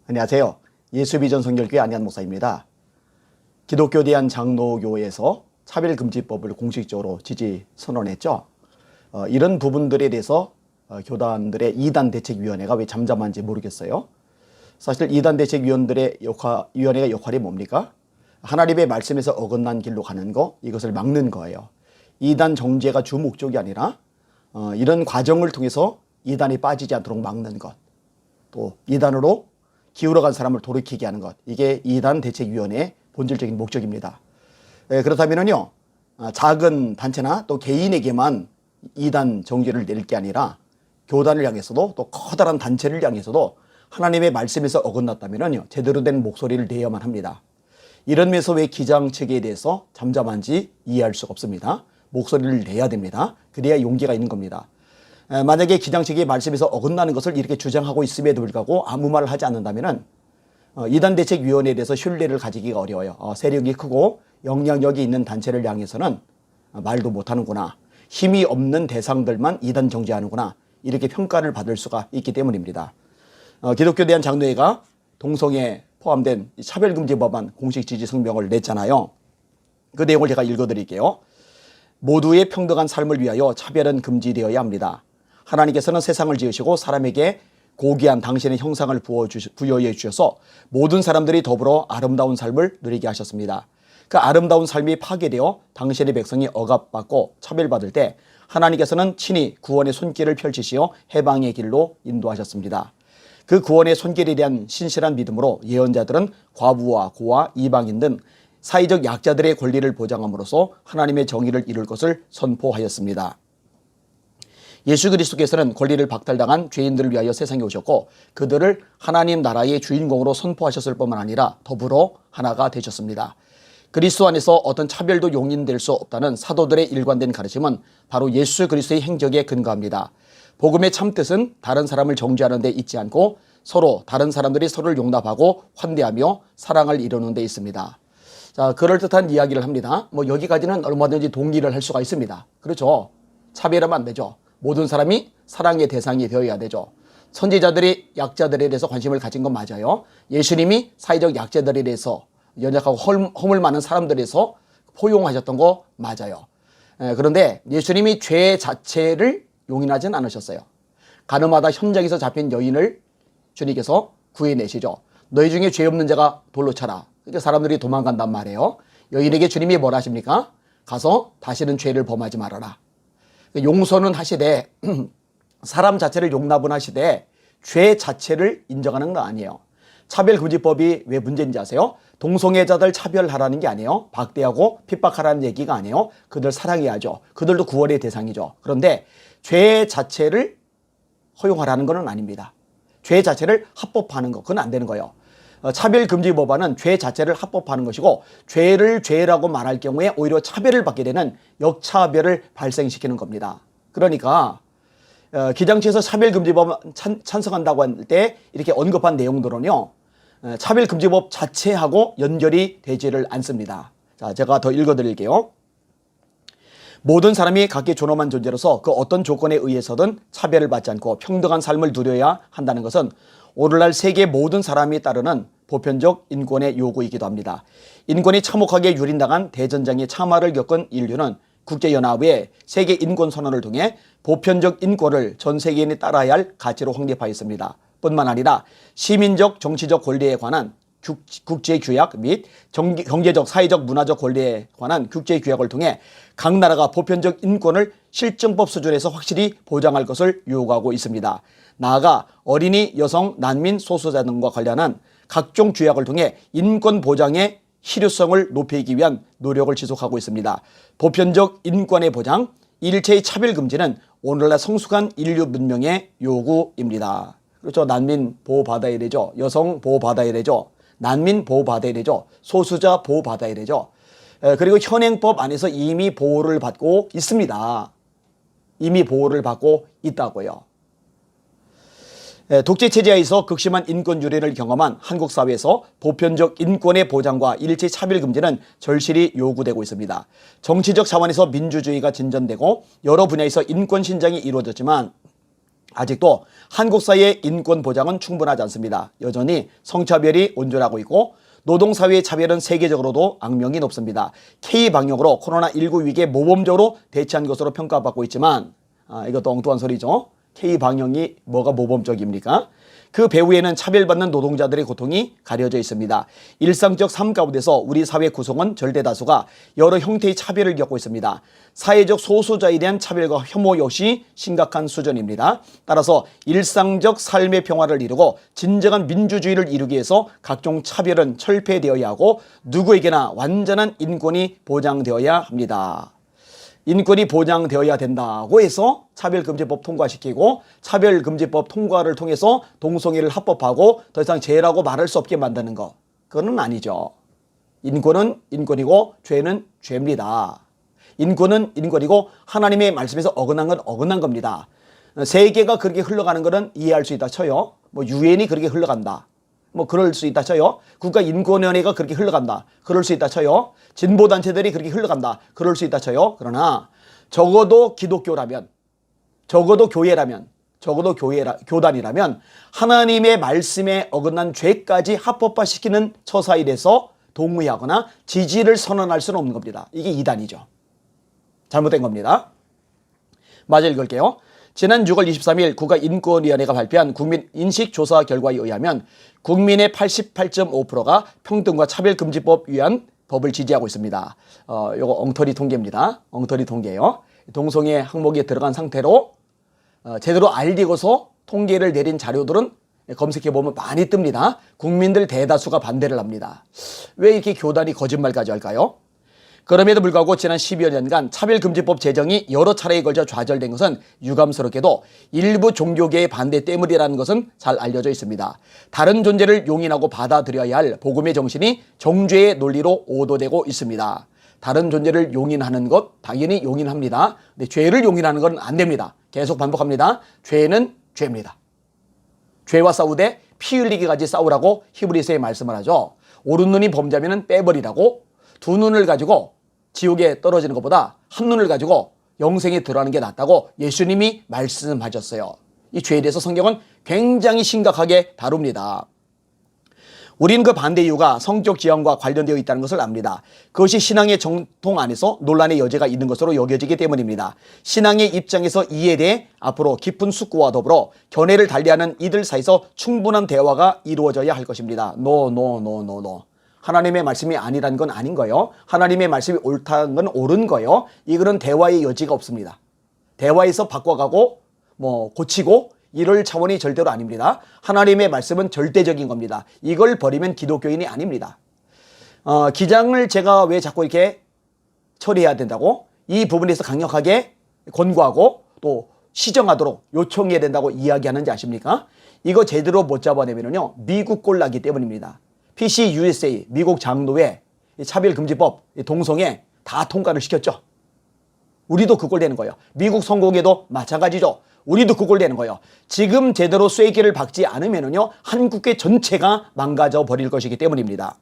안녕하세요. 예수비전 성결교회 안희한 목사입니다. 기독교 대한장로교회에서 차별금지법을 공식적으로 지지 선언했죠. 이런 부분들에 대해서 교단들의 이단대책위원회가 왜 잠잠한지 모르겠어요. 사실 이단대책위원들의 위원회의 역할이 뭡니까? 하나님의 말씀에서 어긋난 길로 가는 거, 이것을 막는 거예요. 이단 정죄가 주 목적이 아니라 이런 과정을 통해서 이단이 빠지지 않도록 막는 것, 또 이단으로 기울어간 사람을 돌이키게 하는 것, 이게 이단대책위원회의 본질적인 목적입니다. 그렇다면요, 작은 단체나 또 개인에게만 이단 정죄를 내릴 게 아니라 교단을 향해서도 또 커다란 단체를 향해서도 하나님의 말씀에서 어긋났다면요, 제대로 된 목소리를 내야만 합니다. 이런 면에서 왜 기장 측에 대해서 잠잠한지 이해할 수가 없습니다. 목소리를 내야 됩니다. 그래야 용기가 있는 겁니다. 만약에 기장 측이 말씀에서 어긋나는 것을 이렇게 주장하고 있음에도 불구하고 아무 말을 하지 않는다면 이단대책위원회에 대해서 신뢰를 가지기가 어려워요. 세력이 크고 영향력이 있는 단체를 향해서는 말도 못하는구나, 힘이 없는 대상들만 이단 정죄하는구나, 이렇게 평가를 받을 수가 있기 때문입니다. 기독교 대한장로회가 동성애 포함된 차별금지 법안 공식 지지 성명을 냈잖아요. 그 내용을 제가 읽어드릴게요. 모두의 평등한 삶을 위하여 차별은 금지되어야 합니다. 하나님께서는 세상을 지으시고 사람에게 고귀한 당신의 형상을 부여해 주셔서 모든 사람들이 더불어 아름다운 삶을 누리게 하셨습니다. 그 아름다운 삶이 파괴되어 당신의 백성이 억압받고 차별받을 때 하나님께서는 친히 구원의 손길을 펼치시어 해방의 길로 인도하셨습니다. 그 구원의 손길에 대한 신실한 믿음으로 예언자들은 과부와 고아, 이방인 등 사회적 약자들의 권리를 보장함으로써 하나님의 정의를 이룰 것을 선포하였습니다. 예수 그리스도께서는 권리를 박탈당한 죄인들을 위하여 세상에 오셨고 그들을 하나님 나라의 주인공으로 선포하셨을 뿐만 아니라 더불어 하나가 되셨습니다. 그리스도 안에서 어떤 차별도 용인될 수 없다는 사도들의 일관된 가르침은 바로 예수 그리스도의 행적에 근거합니다. 복음의 참뜻은 다른 사람을 정죄하는 데 있지 않고 서로 다른 사람들이 서로를 용납하고 환대하며 사랑을 이루는 데 있습니다. 자, 그럴듯한 이야기를 합니다. 여기까지는 얼마든지 동의를 할 수가 있습니다. 그렇죠. 차별하면 안 되죠. 모든 사람이 사랑의 대상이 되어야 되죠. 선지자들이 약자들에 대해서 관심을 가진 건 맞아요. 예수님이 사회적 약자들에 대해서 연약하고 허물 많은 사람들에 대해서 포용하셨던 거 맞아요. 그런데 예수님이 죄 자체를 용인하진 않으셨어요. 가늠하다 현장에서 잡힌 여인을 주님께서 구해내시죠. 너희 중에 죄 없는 자가 돌로 쳐라. 그러니까 사람들이 도망간단 말이에요. 여인에게 주님이 뭐라 하십니까? 가서 다시는 죄를 범하지 말아라. 용서는 하시되 사람 자체를 용납은 하시되 죄 자체를 인정하는 건 아니에요. 차별금지법이 왜 문제인지 아세요? 동성애자들 차별하라는 게 아니에요. 박대하고 핍박하라는 얘기가 아니에요. 그들 사랑해야죠. 그들도 구원의 대상이죠. 그런데 죄 자체를 허용하라는 건 아닙니다. 죄 자체를 합법화하는 거, 그건 안 되는 거예요. 차별금지법안은 죄 자체를 합법화하는 것이고 죄를 죄라고 말할 경우에 오히려 차별을 받게 되는 역차별을 발생시키는 겁니다. 그러니까 기장치에서 차별금지법 찬성한다고 할 때 이렇게 언급한 내용들은요, 차별금지법 자체하고 연결이 되지를 않습니다. 자, 제가 더 읽어드릴게요. 모든 사람이 각기 존엄한 존재로서 그 어떤 조건에 의해서든 차별을 받지 않고 평등한 삶을 누려야 한다는 것은 오늘날 세계 모든 사람이 따르는 보편적 인권의 요구이기도 합니다. 인권이 참혹하게 유린당한 대전장의 참화를 겪은 인류는 국제연합의 세계 인권선언을 통해 보편적 인권을 전 세계인이 따라야 할 가치로 확립하였습니다. 뿐만 아니라 시민적 정치적 권리에 관한 국제규약 및 경제적, 사회적, 문화적 권리에 관한 국제규약을 통해 각 나라가 보편적 인권을 실정법 수준에서 확실히 보장할 것을 요구하고 있습니다. 나아가 어린이, 여성, 난민, 소수자 등과 관련한 각종 규약을 통해 인권 보장의 실효성을 높이기 위한 노력을 지속하고 있습니다. 보편적 인권의 보장, 일체의 차별 금지는 오늘날 성숙한 인류 문명의 요구입니다. 그렇죠. 난민 보호받아야 되죠. 여성 보호받아야 되죠. 난민 보호받아야 되죠. 소수자 보호받아야 되죠. 그리고 현행법 안에서 이미 보호를 받고 있습니다. 이미 보호를 받고 있다고요. 독재체제하에서 극심한 인권 유린을 경험한 한국 사회에서 보편적 인권의 보장과 일체 차별 금지는 절실히 요구되고 있습니다. 정치적 차원에서 민주주의가 진전되고 여러 분야에서 인권 신장이 이루어졌지만 아직도 한국 사회의 인권 보장은 충분하지 않습니다. 여전히 성차별이 온전하고 있고 노동사회의 차별은 세계적으로도 악명이 높습니다. K방역으로 코로나19 위기에 모범적으로 대처한 것으로 평가받고 있지만 이것도 엉뚱한 소리죠. K방역이 뭐가 모범적입니까? 그 배후에는 차별받는 노동자들의 고통이 가려져 있습니다. 일상적 삶 가운데서 우리 사회 구성원 절대다수가 여러 형태의 차별을 겪고 있습니다. 사회적 소수자에 대한 차별과 혐오 역시 심각한 수준입니다. 따라서 일상적 삶의 평화를 이루고 진정한 민주주의를 이루기 위해서 각종 차별은 철폐되어야 하고 누구에게나 완전한 인권이 보장되어야 합니다. 인권이 보장되어야 된다고 해서 차별금지법 통과시키고 차별금지법 통과를 통해서 동성애를 합법화하고 더 이상 죄라고 말할 수 없게 만드는 거, 그거는 아니죠. 인권은 인권이고 죄는 죄입니다. 인권은 인권이고 하나님의 말씀에서 어긋난 건 어긋난 겁니다. 세계가 그렇게 흘러가는 것은 이해할 수 있다 쳐요. 뭐 유엔이 그렇게 흘러간다, 뭐 그럴 수 있다 쳐요. 국가인권위원회가 그렇게 흘러간다, 그럴 수 있다 쳐요. 진보단체들이 그렇게 흘러간다, 그럴 수 있다 쳐요. 그러나 적어도 기독교라면, 적어도 교회라면, 적어도 교단이라면 하나님의 말씀에 어긋난 죄까지 합법화시키는 처사에 대해서 동의하거나 지지를 선언할 수는 없는 겁니다. 이게 이단이죠. 잘못된 겁니다. 마저 읽을게요. 지난 6월 23일 국가인권위원회가 발표한 국민인식조사 결과에 의하면 국민의 88.5%가 평등과 차별금지법 위한 법을 지지하고 있습니다. 요거 엉터리 통계입니다. 엉터리 통계예요. 동성애 항목에 들어간 상태로 제대로 알리고서 통계를 내린 자료들은 검색해보면 많이 뜹니다. 국민들 대다수가 반대를 합니다. 왜 이렇게 교단이 거짓말까지 할까요? 그럼에도 불구하고 지난 10여 년간 차별금지법 제정이 여러 차례에 걸쳐 좌절된 것은 유감스럽게도 일부 종교계의 반대 때문이라는 것은 잘 알려져 있습니다. 다른 존재를 용인하고 받아들여야 할 복음의 정신이 정죄의 논리로 오도되고 있습니다. 다른 존재를 용인하는 것 당연히 용인합니다. 근데 죄를 용인하는 건 안 됩니다. 계속 반복합니다. 죄는 죄입니다. 죄와 싸우되 피 흘리기까지 싸우라고 히브리서에 말씀을 하죠. 오른눈이 범죄하면 빼버리라고. 두 눈을 가지고 지옥에 떨어지는 것보다 한 눈을 가지고 영생에 들어가는 게 낫다고 예수님이 말씀하셨어요. 이 죄에 대해서 성경은 굉장히 심각하게 다룹니다. 우리는 그 반대 이유가 성적 지향과 관련되어 있다는 것을 압니다. 그것이 신앙의 정통 안에서 논란의 여지가 있는 것으로 여겨지기 때문입니다. 신앙의 입장에서 이에 대해 앞으로 깊은 숙고와 더불어 견해를 달리하는 이들 사이에서 충분한 대화가 이루어져야 할 것입니다. No. 하나님의 말씀이 아니란 건 아닌 거예요. 하나님의 말씀이 옳다는 건 옳은 거예요. 이거는 대화의 여지가 없습니다. 대화에서 바꿔가고 고치고 이럴 차원이 절대로 아닙니다. 하나님의 말씀은 절대적인 겁니다. 이걸 버리면 기독교인이 아닙니다. 기장을 제가 왜 자꾸 이렇게 처리해야 된다고, 이 부분에서 강력하게 권고하고 또 시정하도록 요청해야 된다고 이야기하는지 아십니까? 이거 제대로 못 잡아내면요 미국 꼴 나기 때문입니다. PC USA 미국 장로회 차별금지법 동성애 다 통과를 시켰죠. 우리도 그 꼴 되는 거예요. 미국 선거에도 마찬가지죠. 우리도 그 꼴 되는 거예요. 지금 제대로 쐐기를 박지 않으면요 한국계 전체가 망가져 버릴 것이기 때문입니다.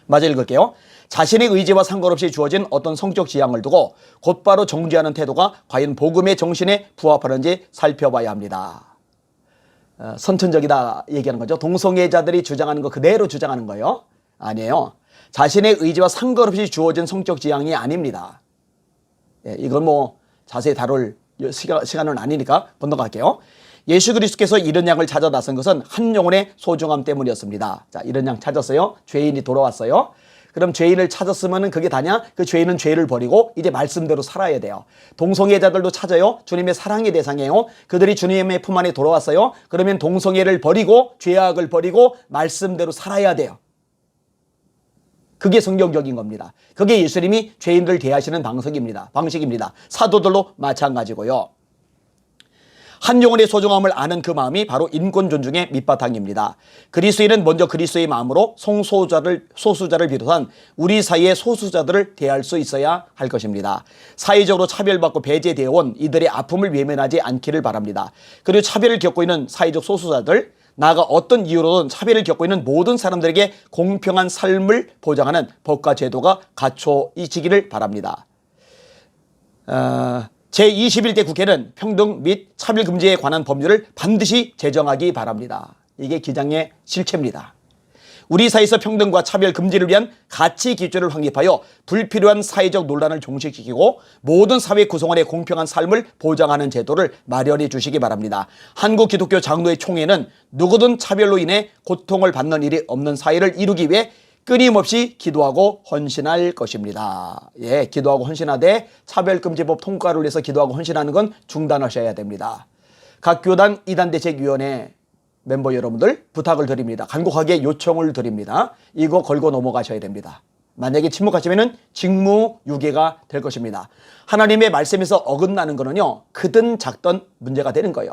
마저 읽을게요. 자신의 의지와 상관없이 주어진 어떤 성적 지향을 두고 곧바로 정죄하는 태도가 과연 복음의 정신에 부합하는지 살펴봐야 합니다. 선천적이다 얘기하는 거죠. 동성애자들이 주장하는 거 그대로 주장하는 거예요. 아니에요. 자신의 의지와 상관없이 주어진 성적 지향이 아닙니다. 이건 자세히 다룰 시간은 아니니까 번역할게요. 예수 그리스도께서 이런 양을 찾아 나선 것은 한 영혼의 소중함 때문이었습니다. 자, 이런 양 찾았어요. 죄인이 돌아왔어요. 그럼 죄인을 찾았으면 그게 다냐? 그 죄인은 죄를 버리고 이제 말씀대로 살아야 돼요. 동성애자들도 찾아요. 주님의 사랑의 대상이에요. 그들이 주님의 품 안에 돌아왔어요. 그러면 동성애를 버리고 죄악을 버리고 말씀대로 살아야 돼요. 그게 성경적인 겁니다. 그게 예수님이 죄인들 대하시는 방식입니다. 사도들도 마찬가지고요. 한 영혼의 소중함을 아는 그 마음이 바로 인권 존중의 밑바탕입니다. 그리스도인은 먼저 그리스도의 마음으로 소수자를 비롯한 우리 사이의 소수자들을 대할 수 있어야 할 것입니다. 사회적으로 차별받고 배제되어 온 이들의 아픔을 외면하지 않기를 바랍니다. 그리고 차별을 겪고 있는 사회적 소수자들, 나아가 어떤 이유로든 차별을 겪고 있는 모든 사람들에게 공평한 삶을 보장하는 법과 제도가 갖춰지기를 바랍니다. 제21대 국회는 평등 및 차별금지에 관한 법률을 반드시 제정하기 바랍니다. 이게 기장의 실체입니다. 우리 사회에서 평등과 차별 금지를 위한 가치 기준을 확립하여 불필요한 사회적 논란을 종식시키고 모든 사회 구성원의 공평한 삶을 보장하는 제도를 마련해 주시기 바랍니다. 한국 기독교 장로회 총회는 누구든 차별로 인해 고통을 받는 일이 없는 사회를 이루기 위해 끊임없이 기도하고 헌신할 것입니다. 예, 기도하고 헌신하되 차별금지법 통과를 위해서 기도하고 헌신하는 건 중단하셔야 됩니다. 각 교단 이단대책위원회 멤버 여러분들 부탁을 드립니다. 간곡하게 요청을 드립니다. 이거 걸고 넘어가셔야 됩니다. 만약에 침묵하시면 직무유기가 될 것입니다. 하나님의 말씀에서 어긋나는 거는요, 크든 작든 문제가 되는 거예요.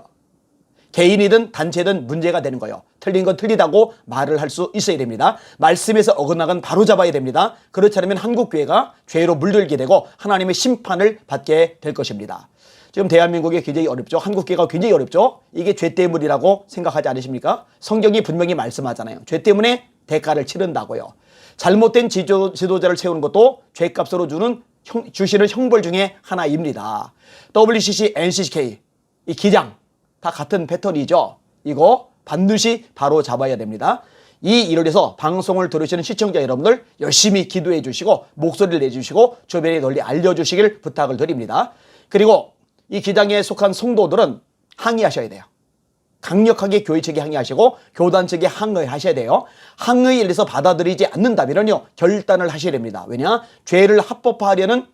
개인이든 단체든 문제가 되는 거예요. 틀린 건 틀리다고 말을 할 수 있어야 됩니다. 말씀에서 어긋나건 바로 잡아야 됩니다. 그렇지 않으면 한국교회가 죄로 물들게 되고 하나님의 심판을 받게 될 것입니다. 지금 대한민국이 굉장히 어렵죠. 한국교회가 굉장히 어렵죠. 이게 죄 때문이라고 생각하지 않으십니까? 성경이 분명히 말씀하잖아요. 죄 때문에 대가를 치른다고요. 잘못된 지도자를 세우는 것도 죄값으로 주시는 형벌 중에 하나입니다. WCC, NCCK, 이 기장 다 같은 패턴이죠. 이거 반드시 바로 잡아야 됩니다. 이 일을 위해서 방송을 들으시는 시청자 여러분들 열심히 기도해 주시고 목소리를 내주시고 주변에 널리 알려주시길 부탁을 드립니다. 그리고 이 기장에 속한 성도들은 항의하셔야 돼요. 강력하게 교회 측에 항의하시고 교단 측에 항의하셔야 돼요. 항의에 대해서 받아들이지 않는다면요, 결단을 하셔야 됩니다. 왜냐? 죄를 합법화하려는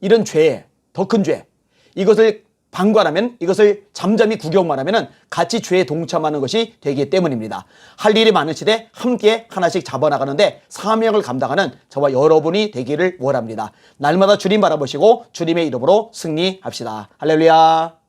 이런 죄, 더 큰 죄, 이것을 방관하면, 이것을 잠잠히 구경만 하면 같이 죄에 동참하는 것이 되기 때문입니다. 할 일이 많은 시대 함께 하나씩 잡아나가는데 사명을 감당하는 저와 여러분이 되기를 원합니다. 날마다 주님 바라보시고 주님의 이름으로 승리합시다. 할렐루야.